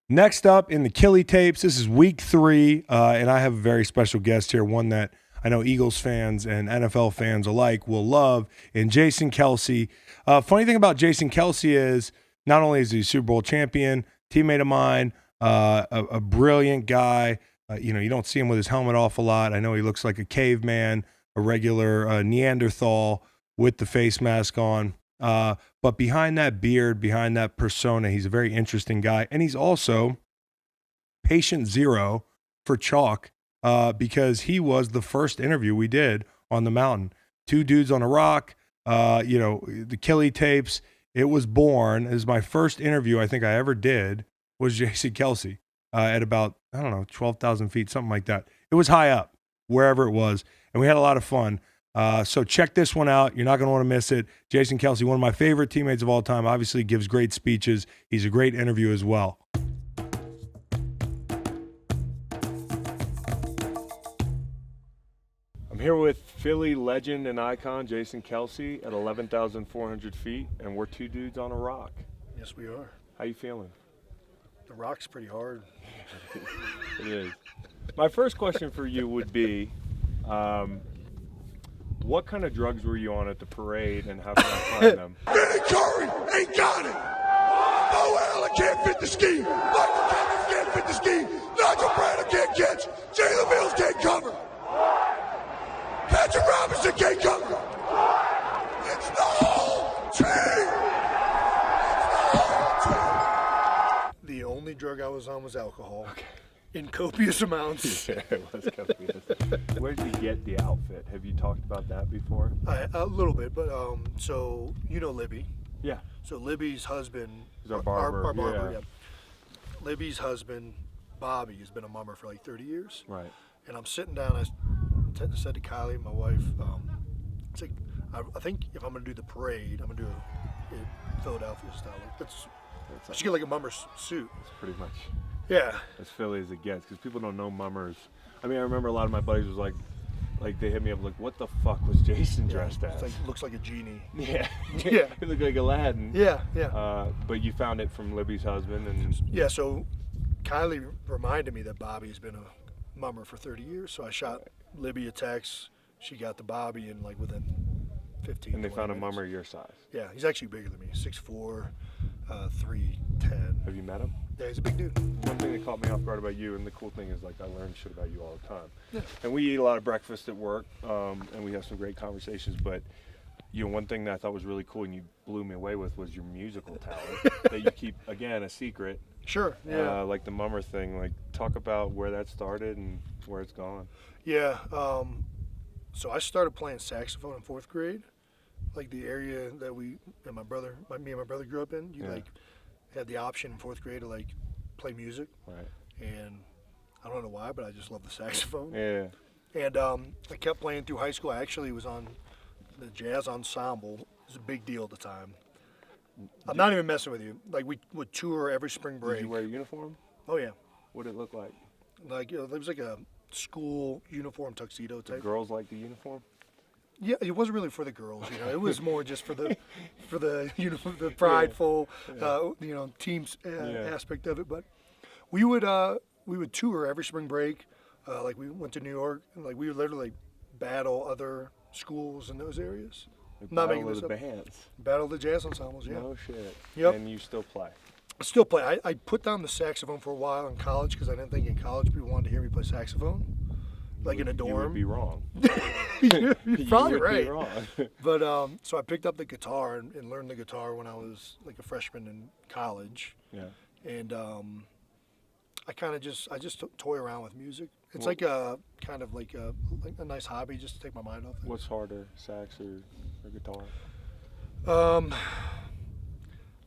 Next up in the Kili Tapes, this is week 3, and I have a very special guest here, one that I know Eagles fans and NFL fans alike will love, and Jason Kelce. Funny thing about Jason Kelce is not only is he a Super Bowl champion, teammate of mine, a brilliant guy. You don't see him with his helmet off a lot. I know he looks like a caveman, a regular Neanderthal with the face mask on. But behind that beard, behind that persona, he's a very interesting guy. And he's also patient zero for chalk because he was the first interview we did on the mountain. 2 dudes on a rock, the Kili Tapes. It was born. It was my first interview I think I ever did was Jason Kelce at about, 12,000 feet, something like that. It was high up, wherever it was. And we had a lot of fun. So check this one out. You're not going to want to miss it. Jason Kelce, one of my favorite teammates of all time, obviously gives great speeches. He's a great interview as well. I'm here with Philly legend and icon Jason Kelce at 11,400 feet, and we're 2 dudes on a rock. Yes, we are. How you feeling? The rock's pretty hard. It is. My first question for you would be, what kind of drugs were you on at the parade, and how can I find them? Vinny Curry ain't got it. Mo Allen can't fit the ski. Michael Kendrick can't fit the ski. Nigel Bradley can't catch. Jalen Mills can't cover. Patrick Robinson can't cover. It's the whole team. It's the whole team. The only drug I was on was alcohol. Okay. In copious amounts. Yeah, it was copious. Where did you get the outfit? Have you talked about that before? A little bit, but so you know Libby. Yeah. So Libby's husband. He's our barber. Our barber, yeah. Libby's husband, Bobby, has been a mummer for like 30 years. Right. And I'm sitting down. I said to Kylie, my wife, it's like, I think if I'm gonna do the parade, I'm gonna do it Philadelphia style. I should get like a mummer's suit. That's pretty much. Yeah. As Philly as it gets, because people don't know mummers. I mean, I remember a lot of my buddies was like they hit me up like, what the fuck was Jason dressed as? It's like, looks like a genie. Yeah. Yeah. He looked like Aladdin. Yeah, yeah. But you found it from Libby's husband, and yeah. So Kylie reminded me that Bobby's been a mummer for 30 years. So I shot Libby a text. She got to Bobby, and like within 15. And they found minutes. a mummer your size. Yeah, he's actually bigger than me. 6'4", 310. Have you met him? Yeah, he's a big dude. One thing that caught me off guard about you, and the cool thing is, like, I learn shit about you all the time. Yeah. And we eat a lot of breakfast at work, and we have some great conversations. But one thing that I thought was really cool, and you blew me away with, was your musical talent that you keep, again, a secret. Sure. Yeah. Like the mummer thing. Like, talk about where that started and where it's gone. Yeah. So I started playing saxophone in 4th grade. Like the area that me and my brother grew up in. You had the option in 4th grade to like play music. Right. And I don't know why, but I just love the saxophone. Yeah. And I kept playing through high school. I actually was on the jazz ensemble. It was a big deal at the time. I'm not even messing with you. Like we would tour every spring break. Did you wear a uniform? Oh yeah. What did it look like? Like there was like a school uniform tuxedo type. The girls like the uniform? Yeah, it wasn't really for the girls, It was more just for the uniform, the prideful, teams aspect of it. But we would tour every spring break. Like we went to New York, and like we would literally battle other schools in those areas. Like Not battle making this of the up. bands. Battle the jazz ensembles, yeah. No shit. Yep. And you still play. I still play. I put down the saxophone for a while in college because I didn't think in college people wanted to hear me play saxophone. Like in a dorm. You would be wrong. You're probably you would right. Be wrong. But so I picked up the guitar and learned the guitar when I was like a freshman in college. Yeah. And I kind of just toy around with music. It's like a kind of like a nice hobby just to take my mind off things. What's harder, sax or guitar?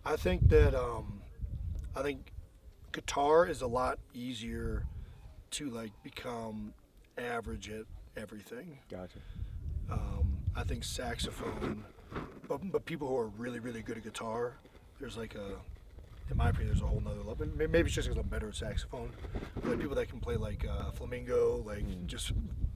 I think that guitar is a lot easier to like become average at everything. Gotcha. I think saxophone, but people who are really, really good at guitar, there's like in my opinion, there's a whole nother level. Maybe it's just because I'm better at saxophone. Like people that can play like flamingo, like just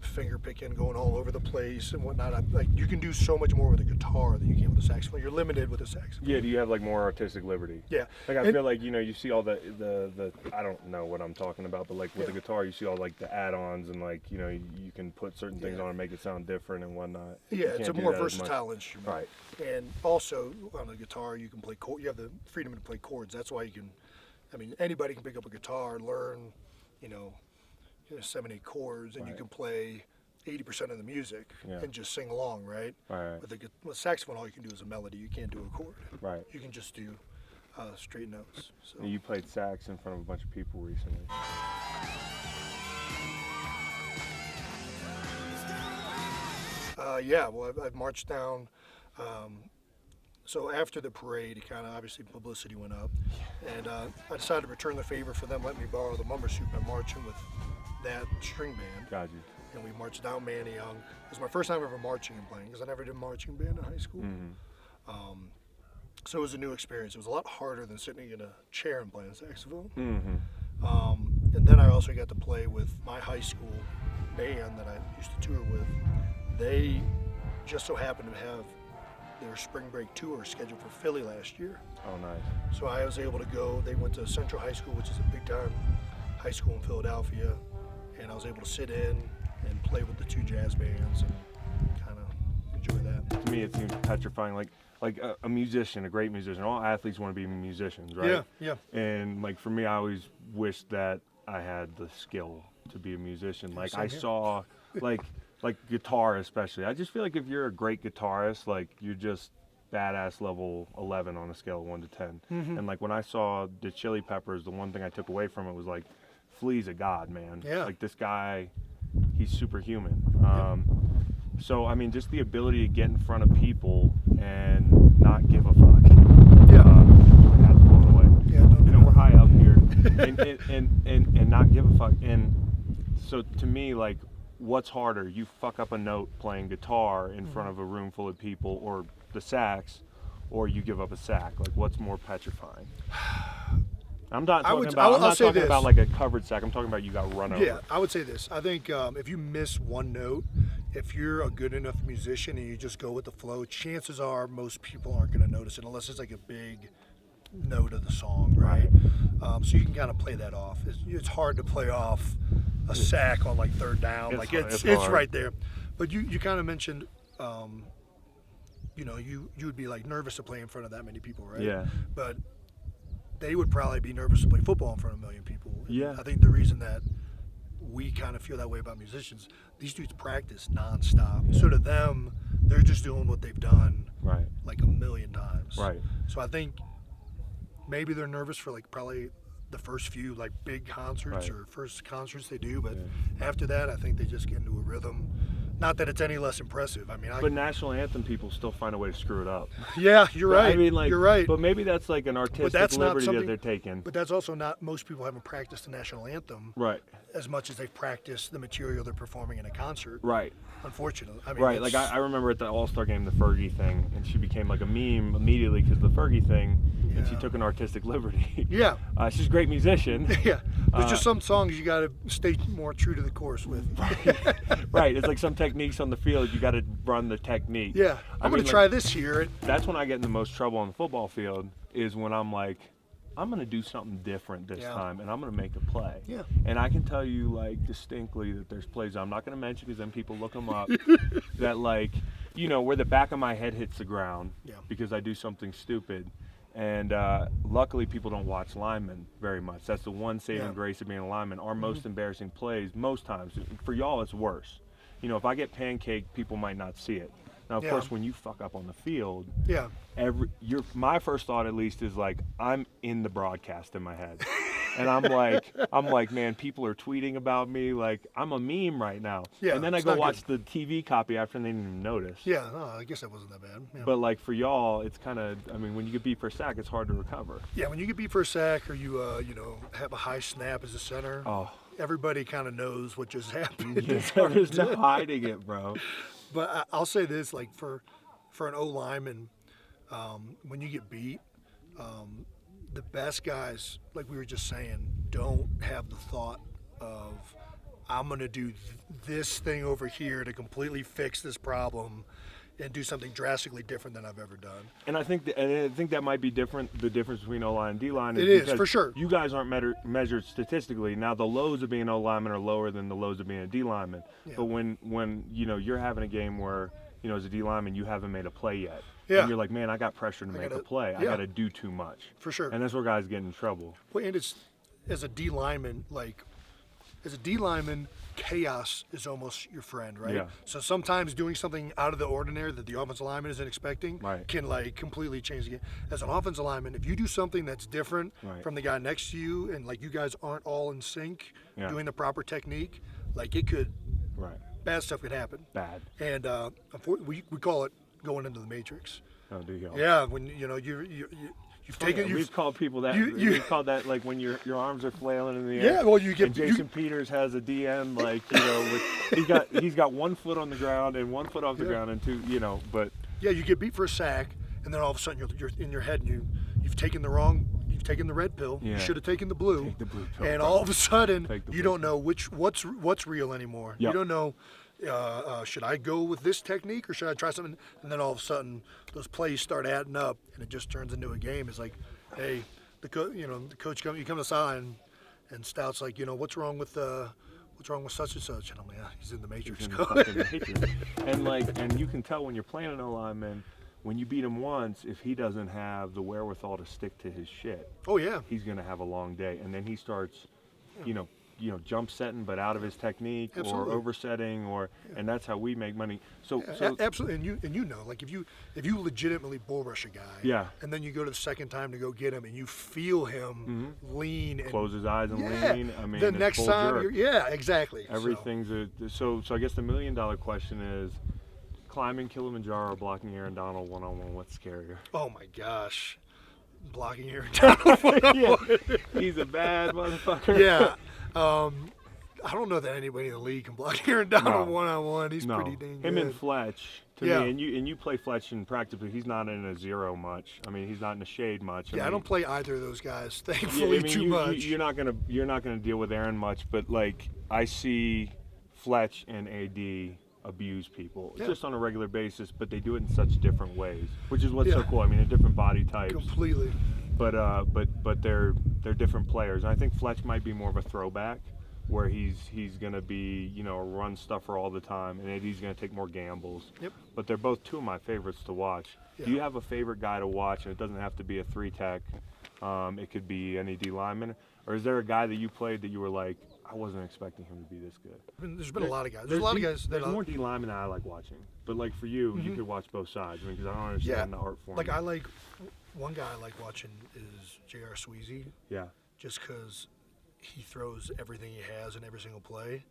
finger picking, going all over the place and whatnot. Like you can do so much more with a guitar than you can with a saxophone. You're limited with a saxophone. Yeah, do you have like more artistic liberty? Yeah. Like I feel like, you know, you see all the I don't know what I'm talking about, but like with the guitar, you see all like the add-ons and like, you know, you can put certain things on and make it sound different and whatnot. Yeah, You it's a can't do more that as much. versatile instrument. Right. And also on the guitar, you can play you have the freedom to play chords. That's why you can. I mean, anybody can pick up a guitar, learn, you know 7, 8 chords, and you can play 80% of the music and just sing along, right? Right. With saxophone, all you can do is a melody. You can't do a chord. Right. You can just do straight notes. So. You played sax in front of a bunch of people recently. Yeah, well, I've marched down. So after the parade, it kind of obviously publicity went up, and I decided to return the favor for them letting me borrow the mummer suit by marching with that string band. Got you. And we marched down Manayunk. It was my first time ever marching and playing because I never did marching band in high school. Mm-hmm. So it was a new experience. It was a lot harder than sitting in a chair and playing saxophone. Mm-hmm. And then I also got to play with my high school band that I used to tour with. They just so happened to have their spring break tour scheduled for Philly last year. Oh, nice. So I was able to go. They went to Central High School, which is a big time high school in Philadelphia, and I was able to sit in and play with the 2 jazz bands and kind of enjoy that. To me, it seems petrifying. Like a musician, a great musician. All athletes want to be musicians, right? Yeah. And like for me, I always wished that I had the skill to be a musician. Like I saw, like guitar especially. I just feel like if you're a great guitarist, like you're just badass level 11 on a scale of 1 to 10. And like when I saw the Chili Peppers, the one thing I took away from it was like, Flea's a god, man. Yeah. Like this guy, he's superhuman. So I mean, just the ability to get in front of people and not give a fuck. Yeah. That's blown away. Yeah, don't do We're that. high up here, and not give a fuck. And so to me, like, what's harder? You fuck up a note playing guitar in front of a room full of people, or the sax, or you give up a sack. Like, what's more petrifying? I'm not talking about. I'm not talking about like a covered sack. I'm talking about you got run over. Yeah, I would say this. I think if you miss one note, if you're a good enough musician and you just go with the flow, chances are most people aren't going to notice it unless it's like a big note of the song, right? So you can kind of play that off. It's hard to play off a sack on like third down. It's right there. But you kind of mentioned, you would be like nervous to play in front of that many people, right? Yeah. But they would probably be nervous to play football in front of 1 million people. Yeah. I think the reason that we kind of feel that way about musicians, these dudes practice nonstop. Yeah. So to them, they're just doing what they've done like 1 million times. Right. So I think maybe they're nervous for like probably the first few like big concerts or first concerts they do, but after that, I think they just get into a rhythm. Not that it's any less impressive. I mean, but national anthem people still find a way to screw it up. Yeah, you're right. I mean, like, you're right. But maybe that's like an artistic liberty that they're taking. But that's also not. Most people haven't practiced the national anthem as much as they've practiced the material they're performing in a concert. Right. Unfortunately. I mean, like I remember at the All-Star game, the Fergie thing, and she became like a meme immediately because the Fergie thing, and she took an artistic liberty. Yeah. She's a great musician. Yeah. There's just some songs you got to stay more true to the course with. Right. It's like some techniques on the field, you got to run the technique. Yeah. I'm going to try this year. That's when I get in the most trouble on the football field, is when I'm like, I'm going to do something different this time, and I'm going to make a play. Yeah. And I can tell you, like, distinctly that there's plays I'm not going to mention because then people look them up that, like, where the back of my head hits the ground because I do something stupid. And luckily, people don't watch linemen very much. That's the one saving grace of being a lineman. Our most embarrassing plays, most times, for y'all, it's worse. If I get pancaked, people might not see it. Now, of course, when you fuck up on the field, my first thought at least is like, I'm in the broadcast in my head. And I'm like, man, people are tweeting about me. Like, I'm a meme right now. Yeah, and then I go watch the TV copy after and they didn't even notice. Yeah, no, I guess that wasn't that bad. Yeah. But like for y'all, it's kind of, when you get beat for a sack, it's hard to recover. Yeah, when you get beat for a sack or you, have a high snap as a center, everybody kind of knows what just happened. Yeah, there's no hiding it, bro. But I'll say this, like for an O lineman, when you get beat, the best guys, like we were just saying, don't have the thought of I'm going to do this thing over here to completely fix this problem and do something drastically different than I've ever done. And I think that might be different. The difference between O-line and D-line is It is, because for sure. You guys aren't measured statistically. Now the lows of being an O-lineman are lower than the lows of being a D-lineman. Yeah. But when you're having a game where as a D-lineman you haven't made a play yet, Yeah. and you're like, man, I got pressure to make a play. I got to do too much. For sure. And that's where guys get in trouble. Well, and it's, as a D lineman, chaos is almost your friend, right? Yeah. So sometimes doing something out of the ordinary that the offensive lineman isn't expecting can completely change the game. As an offensive lineman, if you do something that's different from the guy next to you, and you guys aren't all in sync, doing the proper technique, it could, bad stuff could happen. Bad. And unfortunately, we call it going into the matrix. Oh, do you? Yeah, when you've taken. We've called people that. We've called that when your arms are flailing in the air. Yeah, well, you get. And Jason Peters has a DM he's got 1 foot on the ground and 1 foot off the ground and two, but. Yeah, you get beat for a sack, and then all of a sudden you're in your head and you've taken the red pill. Yeah. You should have taken the blue. Take the blue pill. And all of a sudden you don't know what's real anymore. Yep. You don't know. Should I go with this technique or should I try something? And then all of a sudden, those plays start adding up, and it just turns into a game. It's like, hey, the coach you come to the sideline, and Stout's like, what's wrong with such and such? And I'm like, he's in the matrix. He's in the fucking matrix. And you can tell when you're playing an O-lineman, when you beat him once, if he doesn't have the wherewithal to stick to his shit, oh yeah, he's gonna have a long day, and then he starts, jump setting, but out of his technique. Absolutely. Or oversetting, and that's how we make money. So absolutely, and if you legitimately bull rush a guy, and then you go to the second time to go get him, and you feel him lean and close his eyes and lean. I mean, the it's next full time, jerk. exactly. Everything's so I guess the $1 million question is, climbing Kilimanjaro or blocking Aaron Donald one-on-one, what's scarier? Oh my gosh, blocking Aaron Donald. Yeah, he's a bad motherfucker. Yeah. I don't know that anybody in the league can block Aaron Donald one-on-one. He's pretty dang good. Him and Fletch, to me, and you play Fletch in practice, but he's not in a zero much. I mean, he's not in a shade much. I don't play either of those guys, thankfully, too much. You're not gonna deal with Aaron much, but I see Fletch and AD abuse people just on a regular basis, but they do it in such different ways, which is what's so cool. I mean, they're different body types. Completely. But they're different players. And I think Fletch might be more of a throwback, where he's gonna be a run stuffer all the time, and AD's gonna take more gambles. Yep. But they're both two of my favorites to watch. Yeah. Do you have a favorite guy to watch? And it doesn't have to be a 3-tech. It could be any D lineman. Or is there a guy that you played that you were like, I wasn't expecting him to be this good? I mean, there's been a lot of guys. There's a lot of guys. There's more D linemen that I like watching. But for you, you could watch both sides. I mean, because I don't understand the art form. One guy I like watching is J.R. Sweezy. Yeah. Just because he throws everything he has in every single play.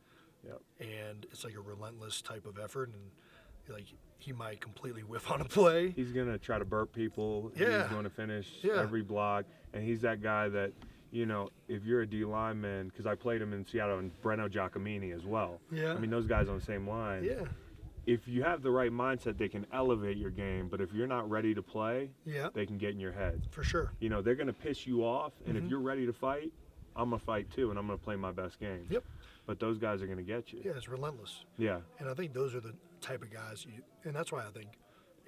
Yep. And it's like a relentless type of effort, and he might completely whiff on a play. He's gonna try to burp people. Yeah. He's going to finish every block, and he's that guy that if you're a D lineman, because I played him in Seattle, and Breno Giacomini as well. Yeah. I mean, those guys on the same line. Yeah. If you have the right mindset, they can elevate your game. But if you're not ready to play, they can get in your head. For sure. They're gonna piss you off, and if you're ready to fight, I'm gonna fight too, and I'm gonna play my best game. Yep. But those guys are gonna get you. Yeah, it's relentless. Yeah. And I think those are the type of guys, and that's why I think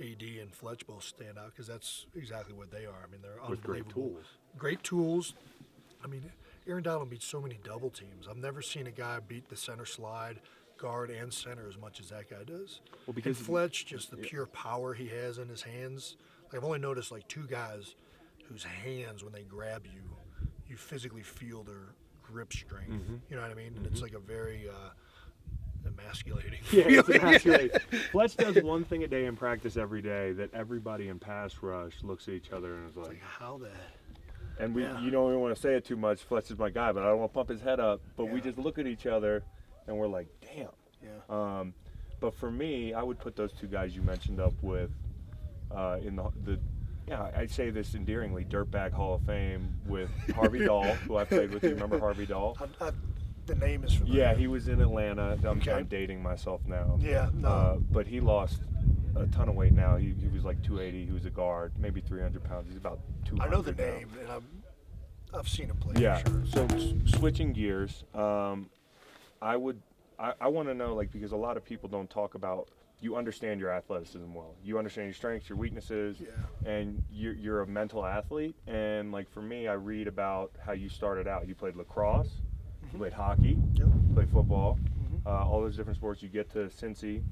AD and Fletch both stand out, because that's exactly what they are. I mean, they're With unbelievable. great tools. Great tools. I mean, Aaron Donald beats so many double teams. I've never seen a guy beat the center slide, guard, and center as much as that guy does. Well, because and Fletch, just the pure power he has in his hands. I've only noticed two guys whose hands, when they grab you, you physically feel their grip strength. You know what I mean? And it's like a very emasculating feeling. It's emasculating. Fletch does one thing a day in practice every day that everybody in pass rush looks at each other and is like, how the... And we don't want to say it too much. Fletch is my guy, but I don't want to pump his head up. But we just look at each other, and we're like, damn. Yeah. But for me, I would put those two guys you mentioned up with in the I say this endearingly, Dirtbag Hall of Fame with Harvey Dahl, who I played with. You remember Harvey Dahl? The name is familiar. Yeah, he was in Atlanta. I'm dating myself now. Yeah, no. But he lost a ton of weight now. He was like 280. He was a guard, maybe 300 pounds. He's about 200 I know the now. name, and I've seen him play. Yeah. For sure. So switching gears, I want to know, like, because a lot of people don't talk about, you understand your athleticism well. You understand your strengths, your weaknesses, and you're a mental athlete. And, like, for me, I read about how you started out. You played lacrosse, you played hockey, you played football, all those different sports. You get to Cincy,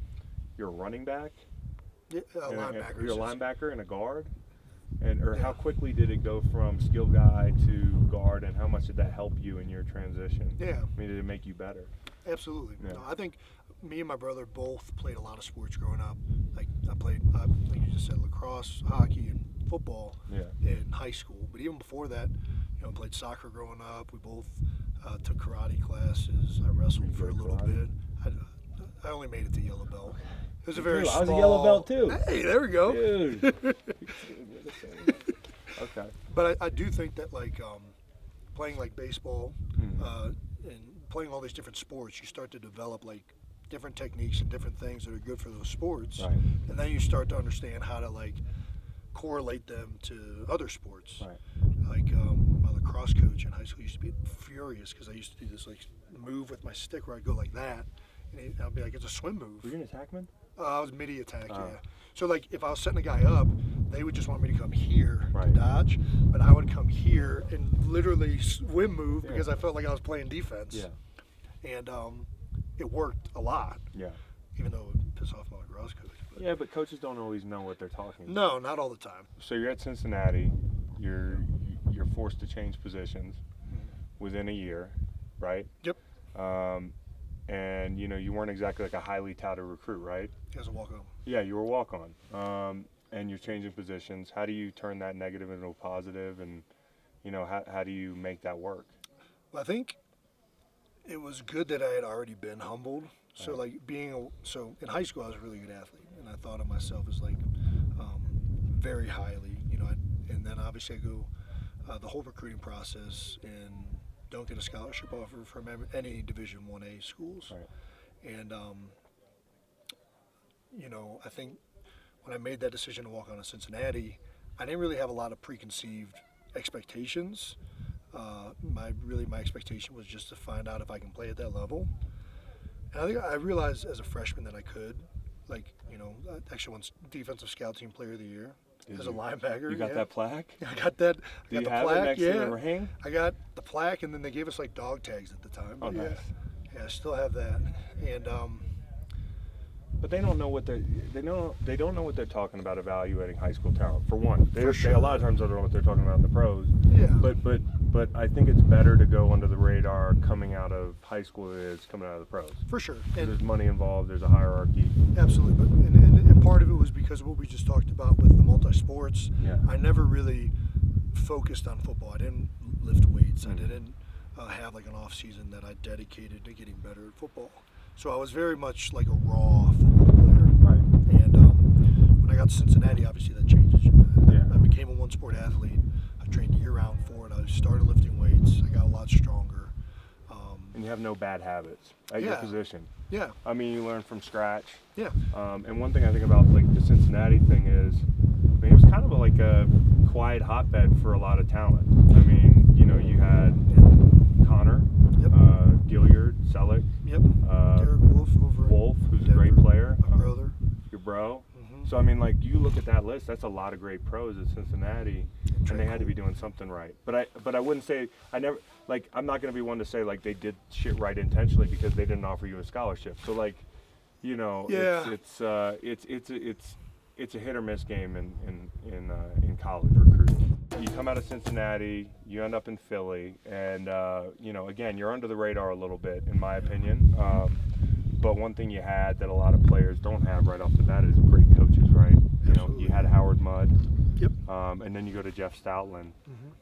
you're a running back. Yeah, linebacker. You're a linebacker and a guard. Or how quickly did it go from skill guy to guard, and how much did that help you in your transition? Yeah. I mean, did it make you better? Absolutely. Yeah. No, I think me and my brother both played a lot of sports growing up. Like I played, like you just said, lacrosse, hockey, and football in high school. But even before that, I played soccer growing up. We both took karate classes. I wrestled for a little bit. I only made it to yellow belt. It was a very small. I was a yellow belt too. Hey, there we go. Dude. Okay. But I do think that like playing like baseball and playing all these different sports, you start to develop like different techniques and different things that are good for those sports, Right. and then you start to understand how to like correlate them to other sports. Right. Like my lacrosse coach in high school used to be furious because I used to do this like move with my stick where I'd go like that, and I'd be like, it's a swim move. Were you an attackman? I was midi attack, yeah. So like if I was setting a guy up, they would just want me to come here to Right. dodge, but I would come here and literally swim move because I felt like I was playing defense. Yeah. And it worked a lot, Yeah. even though it would piss off my lacrosse coach. But Yeah, but coaches don't always know what they're talking about. no, not all the time. So you're at Cincinnati. You're forced to change positions within a year, right? Yep. And you weren't exactly like a highly touted recruit, right? As a walk-on. Yeah, you were a walk-on. And you're changing positions. How do you turn that negative into a positive? And how do you make that work? Well, I think it was good that I had already been humbled. So like so in high school I was a really good athlete, and I thought of myself as like very highly, and then obviously I go the whole recruiting process and don't get a scholarship offer from any Division 1A schools. Right. And I think when I made that decision to walk on to Cincinnati, I didn't really have a lot of preconceived expectations. My expectation was just to find out if I can play at that level. And I think I realized as a freshman that I could. I actually won Defensive Scout Team Player of the Year as a linebacker. You got that plaque? I got that. Do you the have plaque. it next to the ring? I got the plaque, and then they gave us like dog tags at the time. Oh, nice. Yeah, I still have that. And But they don't know what they don't know what they're talking about evaluating high school talent. For one, they a lot of times don't know what they're talking about in the pros. Yeah. But I think it's better to go under the radar coming out of high school than it is coming out of the pros. For sure. There's money involved. There's a hierarchy. Absolutely. But and part of it was because of what we just talked about with the multi-sports. Yeah. I never really focused on football. I didn't lift weights. I didn't have like an off season that I dedicated to getting better at football. So I was very much like a raw football player. Right. And when I got to Cincinnati, obviously that changes. Yeah. I became a one-sport athlete. I trained year-round for it. I started lifting weights. I got a lot stronger. And you have no bad habits at your position. Yeah. I mean, you learn from scratch. Yeah. And one thing I think about like the Cincinnati thing is, it was kind of like a quiet hotbed for a lot of talent. I mean, you had Connor, Gilliard, Selleck, Derek Wolf, who's Denver, a great player, my brother. your bro. So I mean, like you look at that list, that's a lot of great pros at Cincinnati, and they had to be doing something right. But I wouldn't say I'm not going to be one to say like they did shit right intentionally because they didn't offer you a scholarship. So like, it's a hit or miss game in college recruiting. You come out of Cincinnati, you end up in Philly, and again, you're under the radar a little bit, in my opinion. But one thing you had that a lot of players don't have right off the bat is great coaches, right? You had Howard Mudd. Yep. And then you go to Jeff Stoutland.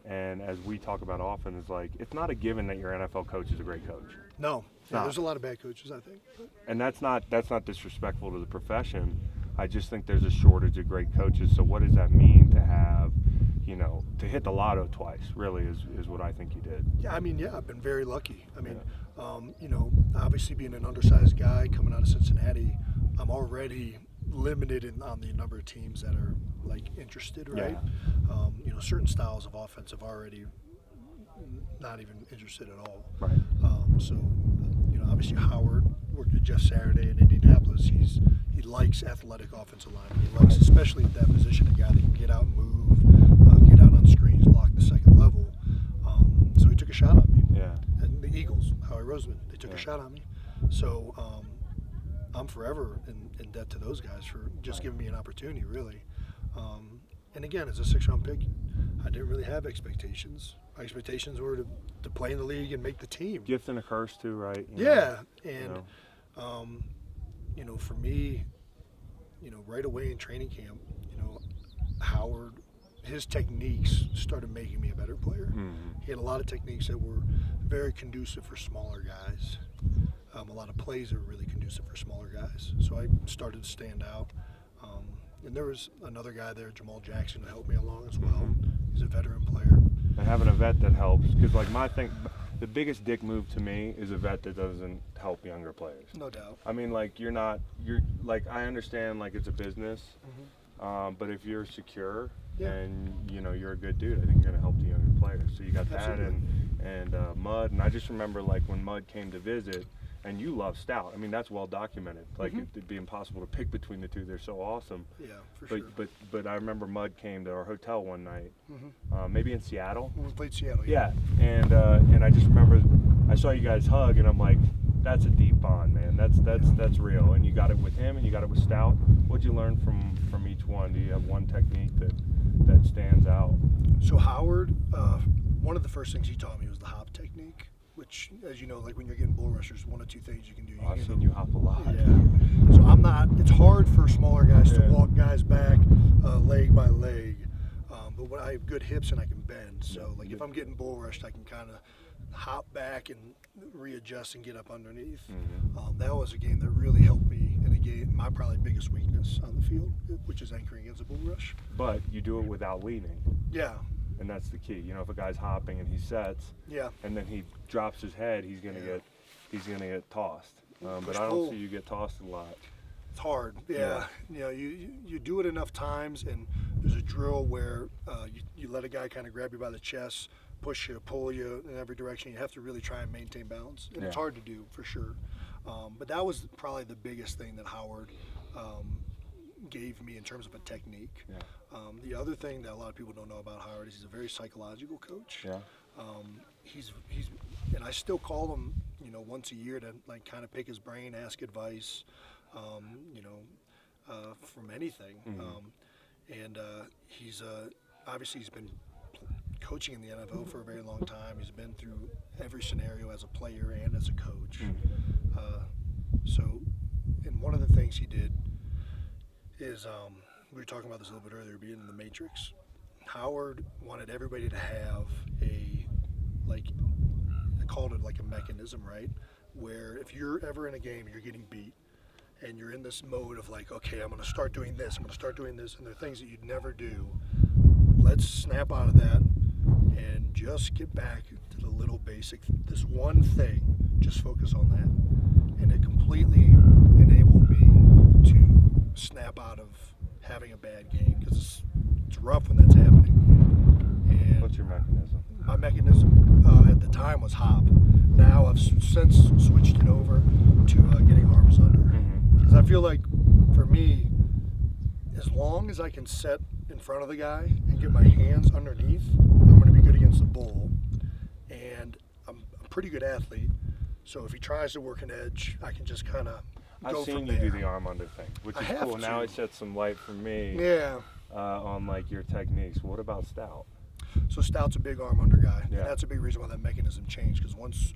And as we talk about often, it's like, it's not a given that your NFL coach is a great coach. No. not. There's a lot of bad coaches, I think. And that's not disrespectful to the profession. I just think there's a shortage of great coaches. So what does that mean to have, to hit the lotto twice, really, is what I think you did. Yeah, I've been very lucky. Obviously being an undersized guy coming out of Cincinnati, I'm already limited on the number of teams that are interested, right? Yeah. Certain styles of offense have already not even interested at all. Right. So obviously Howard worked with Jeff Saturday in Indianapolis. He likes athletic offensive linemen. He likes, especially at that position, a guy that can get out and move, get out on screens, block the second level. So he took a shot at me. Yeah. And the Eagles, Howie Roseman, they took a shot at me. So I'm forever in debt to those guys for just giving me an opportunity, really. And again, as a 6th-round pick, I didn't really have expectations. My expectations were to play in the league and make the team. Gift and a curse too, right? And for me, right away in training camp, Howard, his techniques started making me a better player. Mm-hmm. He had a lot of techniques that were very conducive for smaller guys. A lot of plays that were really conducive for smaller guys. So I started to stand out. And there was another guy there, Jamal Jackson, who helped me along as well. He's a veteran player. And having a vet that helps, because like the biggest dick move to me is a vet that doesn't help younger players. No doubt. I mean, like you're like, I understand like it's a business, but if you're secure and you're a good dude, I think you're gonna help the younger players. So you got that and Mud, and I just remember like when Mud came to visit. And you love Stout. I mean, that's well documented. Like, it'd be impossible to pick between the two. They're so awesome. Yeah, for sure. But I remember Mud came to our hotel one night, maybe in Seattle. When we played Seattle, yeah. And I just remember I saw you guys hug, and I'm like, that's a deep bond, man. That's real. And you got it with him, and you got it with Stout. What'd you learn from each one? Do you have one technique that stands out? So Howard, one of the first things he taught me was the hop technique. Which, as you know, like when you're getting bull rushers, one of two things you can do. I've seen you hop a lot. Yeah. So it's hard for smaller guys to walk guys back leg by leg. But when I have good hips and I can bend. So, like if I'm getting bull rushed, I can kind of hop back and readjust and get up underneath. That was a game that really helped me in a game, my probably biggest weakness on the field, which is anchoring against a bull rush. But you do it without leaning. Yeah. And that's the key. If a guy's hopping and he sets, and then he drops his head, he's gonna get tossed. But I don't see you get tossed a lot. It's hard. Yeah. You do it enough times, and there's a drill where you let a guy kind of grab you by the chest, push you, pull you in every direction. You have to really try and maintain balance, and it's hard to do for sure. But that was probably the biggest thing that Howard gave me in terms of a technique. The other thing that a lot of people don't know about Howard is he's a very psychological coach. He's and I still call him, once a year to like kind of pick his brain, ask advice, from anything. And he's obviously he's been coaching in the NFL for a very long time. He's been through every scenario as a player and as a coach. And one of the things he did is we were talking about this a little bit earlier, being in the Matrix. Howard wanted everybody to have I called it like a mechanism, right? Where if you're ever in a game and you're getting beat and you're in this mode of like, okay, I'm going to start doing this, and there are things that you'd never do. Let's snap out of that and just get back to the little basic, this one thing, just focus on that. And it completely enabled me to snap out of having a bad game, because it's rough when that's happening. And what's your mechanism? My mechanism at the time was hop. Now I've since switched it over to getting arms under. Because I feel like for me, as long as I can set in front of the guy and get my hands underneath, I'm going to be good against the bull. And I'm a pretty good athlete, so if he tries to work an edge, I can just kind of I've go seen from you there. do the arm under thing, which is cool. Now it sheds some light for me on like your techniques. What about Stout? So Stout's a big arm under guy. Yeah. And that's a big reason why that mechanism changed, because once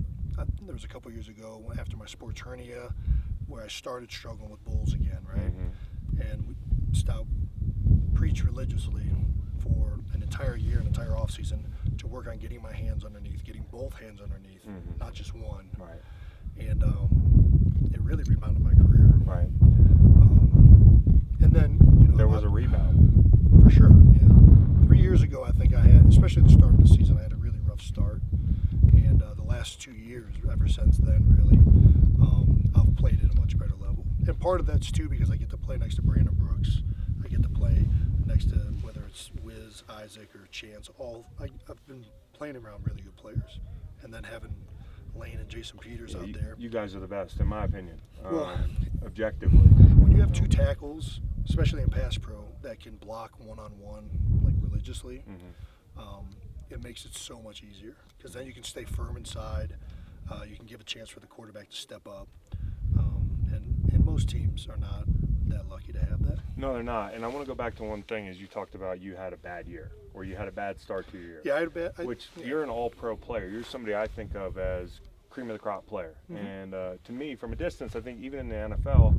there was a couple years ago after my sports hernia where I started struggling with bulls again, right? And Stout preached religiously for an entire year, an entire off season, to work on getting my hands underneath, getting both hands underneath, not just one. Right. And it really rebounded my career. Right. And then, there was a rebound. For sure, yeah. 3 years ago, I think I had, especially at the start of the season, I had a really rough start. And the last 2 years, ever since then, really, I've played at a much better level. And part of that's, too, because I get to play next to Brandon Brooks. I get to play next to, whether it's Wiz, Isaac, or Chance, I've been playing around really good players. And then having Lane and Jason Peters out you, there. you guys are the best, in my opinion, Well, objectively. when you have two tackles, especially in pass pro, that can block one-on-one like religiously, it makes it so much easier because then you can stay firm inside. You can give a chance for the quarterback to step up, and most teams are not that lucky to have that. No, they're not. And I want to go back to one thing, is you talked about you had a bad year, or you had a bad start to your year. Yeah, I had a bad. Which you're an all-pro player. You're somebody I think of as cream of the crop player. And to me, from a distance, I think even in the NFL,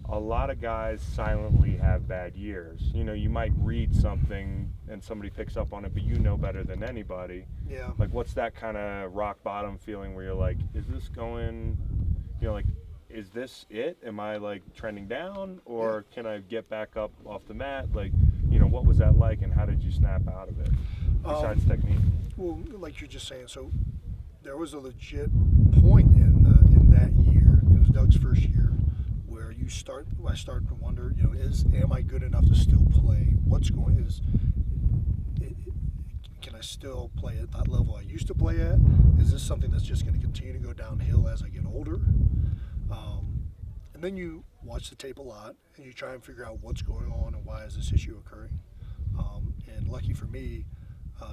a lot of guys silently have bad years. You know, you might read something and somebody picks up on it, but you know better than anybody. Yeah. Like, what's that kind of rock bottom feeling where you're like, is this going, you know, like, is this it? Am I like trending down, or can I get back up off the mat? Like, you know, what was that like, and how did you snap out of it besides technique? Well, like you're just saying, so there was a legit point in that year. It was Doug's first year where I started to wonder, you know, am I good enough to still play? Can I still play at that level I used to play at? Is this something that's just going to continue to go downhill as I get older? And then you watch the tape a lot and you try and figure out what's going on and why is this issue occurring. And lucky for me,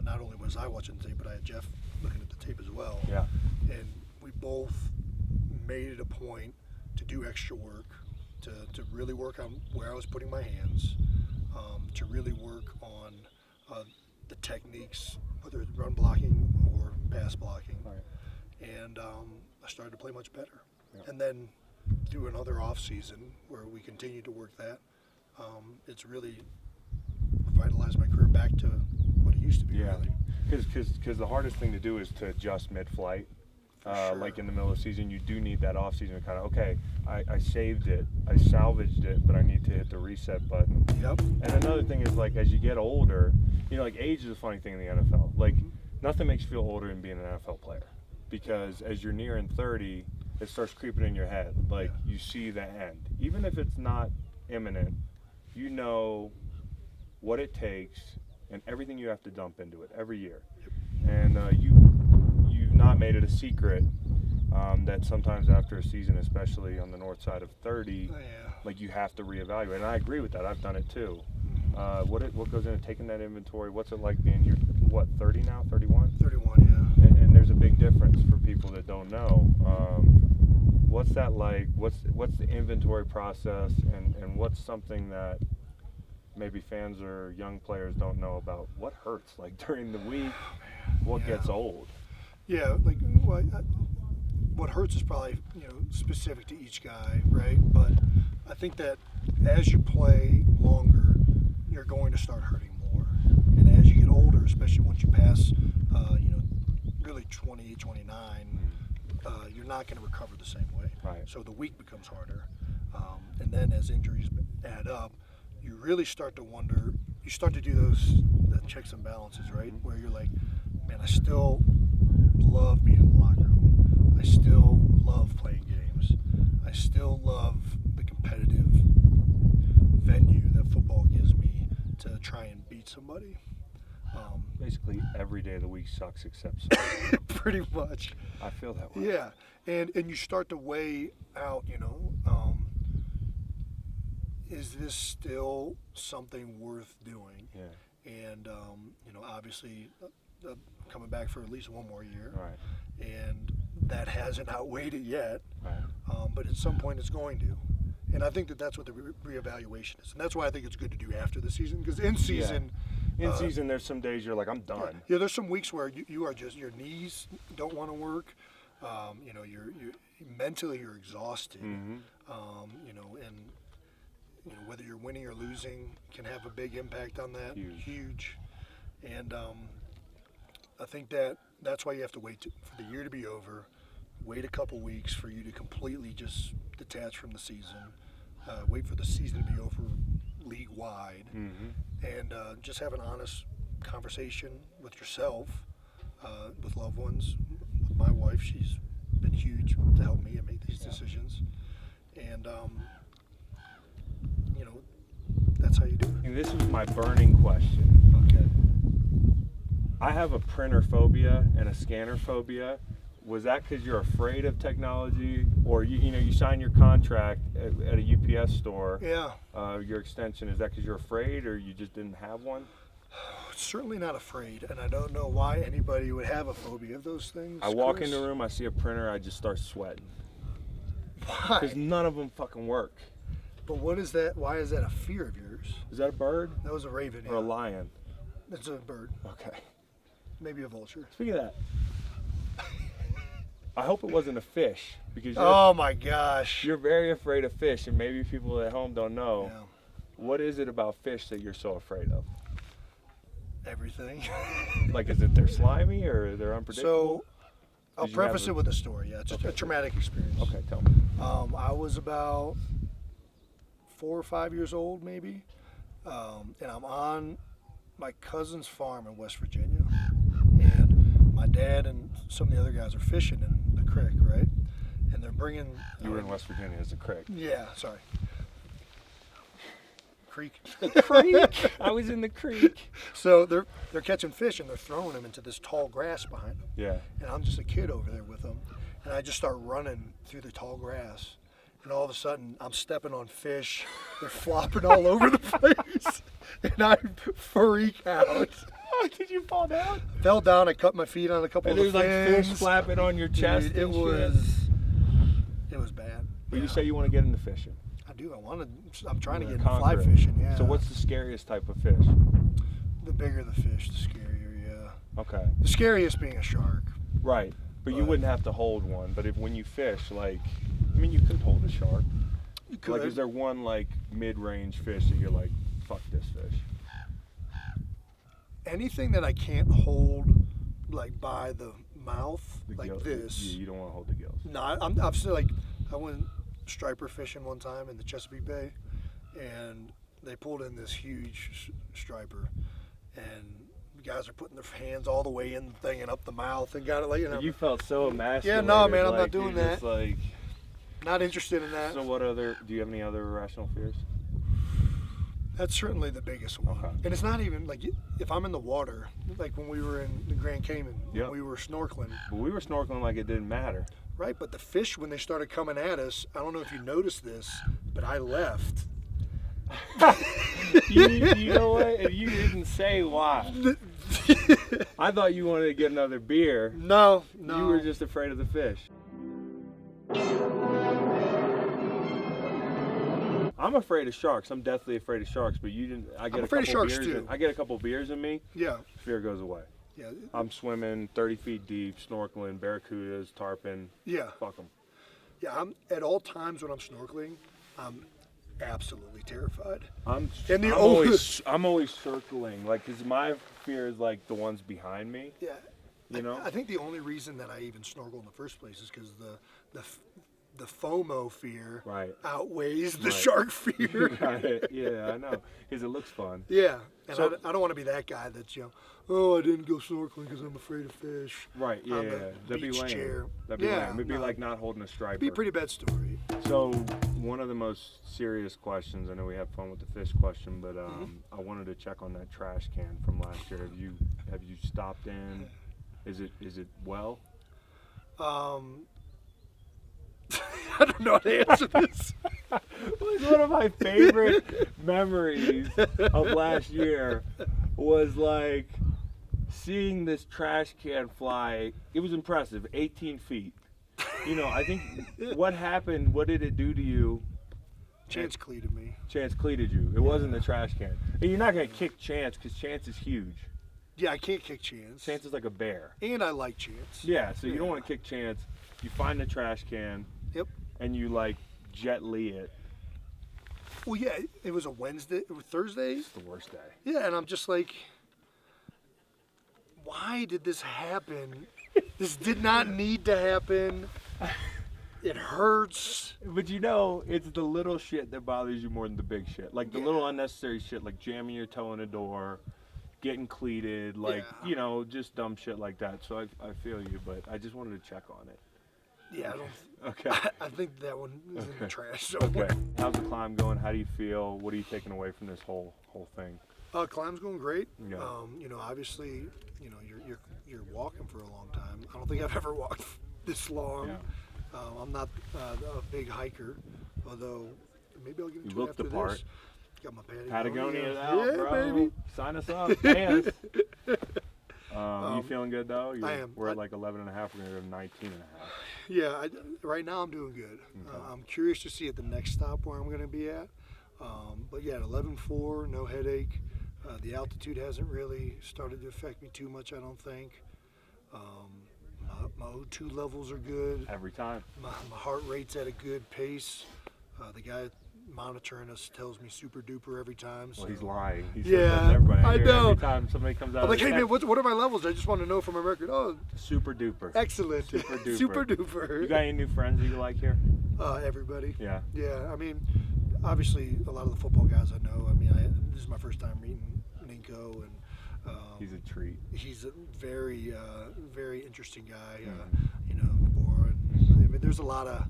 not only was I watching the tape, but I had Jeff looking at the tape as well. Yeah. And we both made it a point to do extra work, to really work on where I was putting my hands, to really work on the techniques, whether it's run blocking or pass blocking. Right. And I started to play much better. Yeah. And then through another off season where we continued to work that, it's really revitalized my career back to what it used to be. Yeah. Really. Because the hardest thing to do is to adjust mid-flight. Sure. Like in the middle of the season, you do need that off season to kind of, okay, I saved it, I salvaged it, but I need to hit the reset button. Yep. And another thing is, like, as you get older, you know, like, age is a funny thing in the NFL. Like, nothing makes you feel older than being an NFL player, because as you're nearing 30, it starts creeping in your head. Like, you see the end. Even if it's not imminent, you know what it takes and everything you have to dump into it every year. And you've not made it a secret that sometimes after a season, especially on the north side of 30, like, you have to reevaluate. And I agree with that. I've done it too. What goes into taking that inventory? What's it like being, 30 now, 31? 31, yeah. And there's a big difference for people that don't know. What's that like? What's the inventory process, and what's something that maybe fans or young players don't know about? What hurts, like, during the week? What gets old? Yeah, like, what hurts is probably, specific to each guy, right? But I think that as you play longer, you're going to start hurting more. And as you get older, especially once you pass, really 20, 29, you're not going to recover the same way. Right. So the week becomes harder. And then as injuries add up, you really start to wonder, you start to do those checks and balances, right? Where you're like, man, I still love being in the locker room. I still love playing games. I still love the competitive venue that football gives me to try and beat somebody. Basically, every day of the week sucks except Sunday. Pretty much. I feel that way. Yeah, and you start to weigh out, is this still something worth doing? Yeah. And, obviously coming back for at least one more year. Right. And that hasn't outweighed it yet. Right. But at some point it's going to. And I think that's what the reevaluation is. And that's why I think it's good to do after the season. Because in season... In season, there's some days you're like, I'm done. Yeah, there's some weeks where you are just, your knees don't want to work. You're mentally you're exhausted. And whether you're winning or losing can have a big impact on that. Huge. And I think that's why you have to wait for the year to be over. Wait a couple weeks for you to completely just detach from the season. Wait for the season to be over league-wide. And just have an honest conversation with yourself, with loved ones. With my wife, she's been huge to help me make these decisions. And, that's how you do it. And this is my burning question. Okay. I have a printer phobia and a scanner phobia. Was that because you're afraid of technology, or you sign your contract at a UPS store? Yeah. Your extension, is that because you're afraid, or you just didn't have one? Certainly not afraid, and I don't know why anybody would have a phobia of those things. I walk Chris. in the room, I see a printer, I just start sweating. Why? Because none of them fucking work. But what is that? Why is that a fear of yours? Is that a bird That was a raven. or a lion? It's a bird. Okay. Maybe a vulture. Speaking of that, I hope it wasn't a fish, because Oh my gosh. you're very afraid of fish, and maybe people at home don't know. Yeah. What is it about fish that you're so afraid of? Everything. Like, is it they're slimy or they're unpredictable? So, I'll Did you preface have it with a story. Yeah, it's a traumatic experience. Okay, tell me. I was about 4 or 5 years old, maybe, and I'm on my cousin's farm in West Virginia, and my dad and some of the other guys are fishing in the creek, right? And they're bringing. You were in West Virginia as a crick. Yeah, sorry. Creek. Creek? I was in the creek. So they're catching fish and they're throwing them into this tall grass behind them. Yeah. And I'm just a kid over there with them, and I just start running through the tall grass, and all of a sudden I'm stepping on fish. They're flopping all over the place, and I freak out. Did you fall down? Fell down. I cut my feet on a couple And of the there's like fins. fish flapping on your chest. Dude, and shit. it was bad. But Yeah. you say you want to get into fishing. I do. I'm trying to You get wanna into fly conquer it. fishing. Yeah. So what's the scariest type of fish? The bigger the fish, the scarier. Yeah. Okay. The scariest being a shark. Right. But you But- wouldn't have to hold one. But when you fish, like, I mean, you could hold a shark. You could. Like, is there one like mid-range fish that you're like, fuck this fish? Anything that I can't hold, like by the mouth, The like gill- this. You don't want to hold the gills. No, I'm still like, I went striper fishing one time in the Chesapeake Bay, and they pulled in this huge striper, and the guys are putting their hands all the way in the thing and up the mouth and got it like, You felt so emasculated. Yeah, no, man, I'm like, not doing you're just that. like, not interested in that. so do you have any other irrational fears? That's certainly the biggest one. Okay. And it's not even like, if I'm in the water, like when we were in the Grand Cayman, Yep. we were snorkeling, But we were snorkeling like it didn't matter. right? But the fish, when they started coming at us, I don't know if you noticed this, but I left. You know what? And you didn't say why. I thought you wanted to get another beer. No. You were just afraid of the fish. I'm afraid of sharks. I'm deathly afraid of sharks. But you didn't. I'm afraid of sharks, too. I get a couple beers in me. Yeah. Fear goes away. Yeah. I'm swimming 30 feet deep, snorkeling, barracudas, tarpon. Yeah. Fuck them. Yeah. I'm at all times when I'm snorkeling, I'm absolutely terrified. I'm And I'm always circling, like, cause my fear is like the ones behind me. Yeah. You know. I think the only reason that I even snorkel in the first place is because the FOMO fear Right. outweighs the Right. shark fear. Right. Yeah, I know. Cause it looks fun. Yeah. And So- I don't want to be that guy that's, oh, I didn't go snorkeling because I'm afraid of fish. Right. Yeah. On the That'd be beach lame. chair. That'd be Yeah, lame. It'd be no. like not holding a striper. It'd be a pretty bad story. So one of the most serious questions. I know we had fun with the fish question, but I wanted to check on that trash can from last year. Have you stopped in? Is it well? I don't know how to answer this. It was one of my favorite memories of last year. Was like seeing this trash can fly. It was impressive. 18 feet. You know, I think what happened? What did it do to you? Chance cleated me. Chance cleated you. It wasn't the trash can. And you're not gonna kick Chance because Chance is huge. Yeah, I can't kick Chance. Chance is like a bear. And I like Chance. Yeah, so you don't want to kick Chance. You find the trash can. Yep. And you like Jet Li it. Well, yeah, it was a Wednesday, it was Thursday. It's the worst day. Yeah, and I'm just like, why did this happen? This did not need to happen. It hurts. But you know, it's the little shit that bothers you more than the big shit. Like the little unnecessary shit, like jamming your toe in a door, getting cleated, like, Yeah. you know, just dumb shit like that. So I feel you, but I just wanted to check on it. Yeah, I don't. Okay. I think that one is in the trash. So. Okay. How's the climb going? How do you feel? What are you taking away from this whole thing? Climb's going great. Yeah. You know, obviously, you know, you're walking for a long time. I don't think I've ever walked this long. Yeah. I'm not a big hiker, although maybe I'll get into You it look after the part. this. Got my Patagonia out, yeah, bro. baby. Sign us up. Pay us. You feeling good though? I am. We're at like 11 and a half. We're gonna go to 19 and a half. Yeah, right now I'm doing good. Okay. I'm curious to see at the next stop where I'm going to be at. But yeah, at 11.4, no headache. The altitude hasn't really started to affect me too much, I don't think. My O2 levels are good. Every time. My heart rate's at a good pace. The guy monitoring us tells me super duper every time. So. Well, he's lying. He says Yeah, that to everybody. I hear know. Every time somebody comes out. I'm like, of hey the man, what are my levels? I just want to know for my record. Oh, super duper. excellent. Super duper. Super duper. You got any new friends that you like here? Everybody. Yeah. Yeah, I mean, obviously a lot of the football guys I know. I mean, this is my first time meeting Ninko, and He's a treat. he's a very, very interesting guy. Mm-hmm. You know, Bora. I mean, there's a lot of,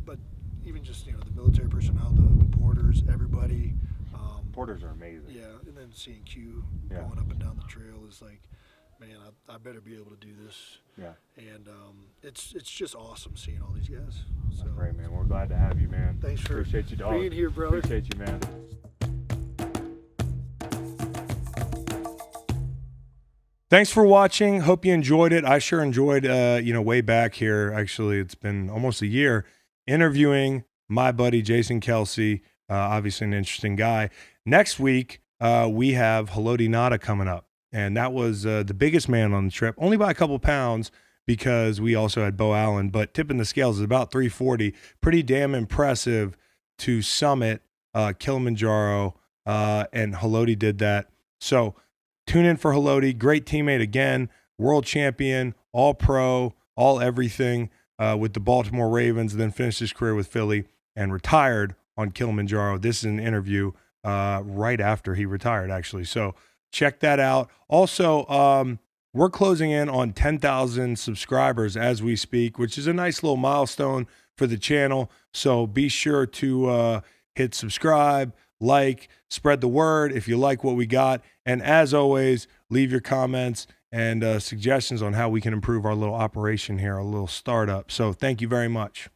but even just the military personnel, the porters, everybody. Porters are amazing. Yeah, and then seeing Q Yeah. going up and down the trail is like, man, I better be able to do this. Yeah. And it's just awesome seeing all these guys. So That's great, man. We're glad to have you, man. thanks for Appreciate you, dog. being here, brother. Appreciate you, man. Thanks for watching. Hope you enjoyed it. I sure enjoyed, way back here. Actually, it's been almost a year interviewing my buddy Jason Kelce. Obviously, an interesting guy. Next week, we have Haloti Nada coming up, and that was the biggest man on the trip, only by a couple pounds because we also had Bo Allen. But tipping the scales is about 340. Pretty damn impressive to summit Kilimanjaro, and Haloti did that. So. Tune in for Haloti, great teammate again, world champion, all pro, all everything with the Baltimore Ravens, then finished his career with Philly and retired on Kilimanjaro. This is an interview right after he retired, actually. So check that out. Also, we're closing in on 10,000 subscribers as we speak, which is a nice little milestone for the channel. So be sure to hit subscribe, like, spread the word if you like what we got. And as always, leave your comments and suggestions on how we can improve our little operation here, our little startup. So thank you very much.